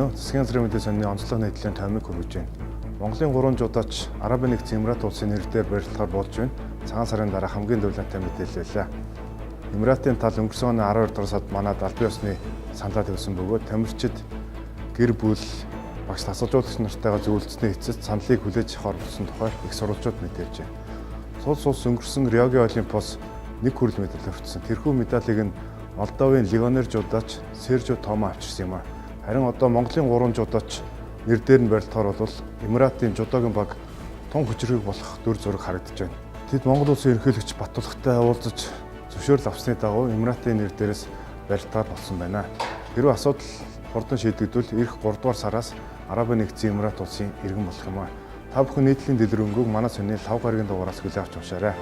байна уу? Засгийн газрын мэдээ сонины онцлог нийтлэлийн томыг хүргэж байна. Монголын 3 жудаач Арабын нэгдсэн Эмират улсын нэрээр барилдахаар болж байна. Цагаан сарын дараа хамгийн дөрвөлтэй мэдээлэл байлаа. Эмиратын тал өнгөрсөн оны 12 дугаар сард манайд албан ёсны саналаа тавьсан бөгөөд тамирчид гэр бүл багш тасалжуулагч нартайгаа зөвлөсний эцэст саналыг хүлээж авахар болсон тухай их сурвалжууд мэдээлжээ. Улс өнгөрсөн Риогийн Олимпиос 1 хүрэл медаль өртсөн. Тэрхүү медалийг нь Молдовын легионер жудаач Сержио Тома авчирсан юм а. Харин одоо Монголын 3 жудаач нэр дээр нь барилдахаар бол Эмиратын жудогийн баг тун хүчрэг болох дүр зураг харагдаж байна. Тэд Монгол улсын ерөнхийлөгч Батулгатай уулзаж зөвшөөрөл авсны дагуу Эмиратын нэр дээрээс барилдахаар болсон байна. Хэрвээ асуудал хурдан шийдэгдвэл эх 3 дугаар сараас Арабын нэгдсэн Эмират улсын иргэн болох юм а. Та бүхэн нийтлийн дэлгэрэнгүй манай сони лав гарагийн дугаараас хүлээн авч уншаарай.